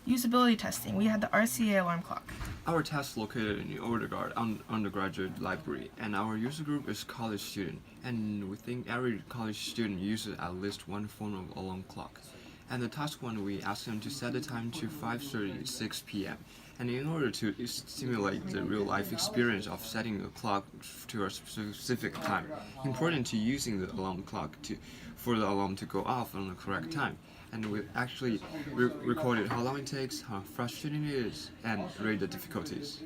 Usability testing, we had the RCA alarm clock. Our test located in the Odegaard undergraduate library, and our user group is college student, and we think every college student uses at least one form of alarm clock. And the task one, we asked them to set the time to 5:36 p.m. And in order to stimulate the real-life experience of setting a clock to a specific time, important to using the alarm clock for the alarm to go off on the correct time. And we actually recorded how long it takes, how frustrating it is, and rate the difficulties.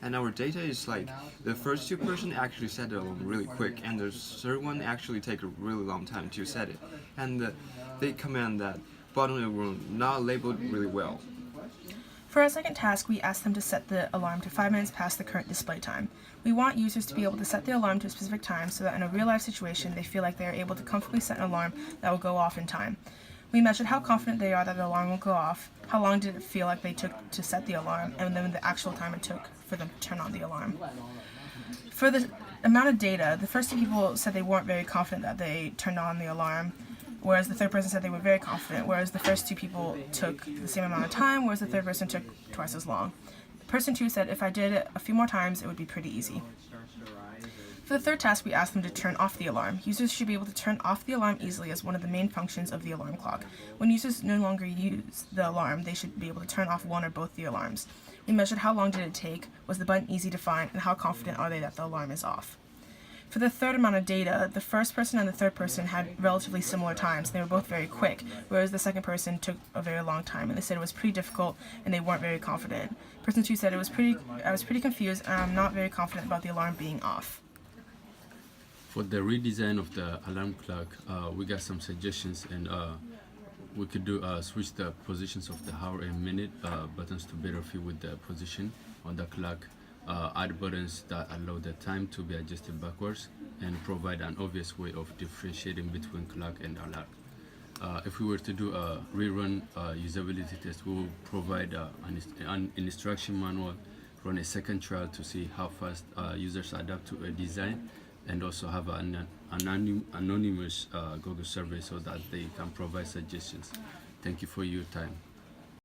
And our data is like the first two person actually set the alarm really quick, and the third one actually take a really long time to set it. And they comment that bottom of the room not labeled really well. For our second task, we asked them to set the alarm to 5 minutes past the current display time. We want users to be able to set the alarm to a specific time so that in a real-life situation, they feel like they are able to comfortably set an alarm that will go off in time. We measured how confident they are that the alarm will go off, how long did it feel like they took to set the alarm, and then the actual time it took for them to turn on the alarm. For the amount of data, the first two people said they weren't very confident that they turned on the alarm, whereas the third person said they were very confident, whereas the first two people took the same amount of time, whereas the third person took twice as long. Person 2 said if I did it a few more times, it would be pretty easy. For the third task, we asked them to turn off the alarm. Users should be able to turn off the alarm easily as one of the main functions of the alarm clock. When users no longer use the alarm, they should be able to turn off one or both the alarms. We measured how long did it take, was the button easy to find, and how confident are they that the alarm is off. For the third amount of data, the first person and the third person had relatively similar times. They were both very quick, whereas the second person took a very long time, and they said it was pretty difficult and they weren't very confident. Person 2 said I was pretty confused and I'm not very confident about the alarm being off. For the redesign of the alarm clock, we got some suggestions, and we could switch the positions of the hour and minute buttons to better fit with the position on the clock. Add buttons that allow the time to be adjusted backwards, and provide an obvious way of differentiating between clock and alarm. If we were to do a rerun usability test, we will provide an instruction manual, run a second trial to see how fast users adapt to a design, and also have an anonymous Google survey so that they can provide suggestions. Thank you for your time.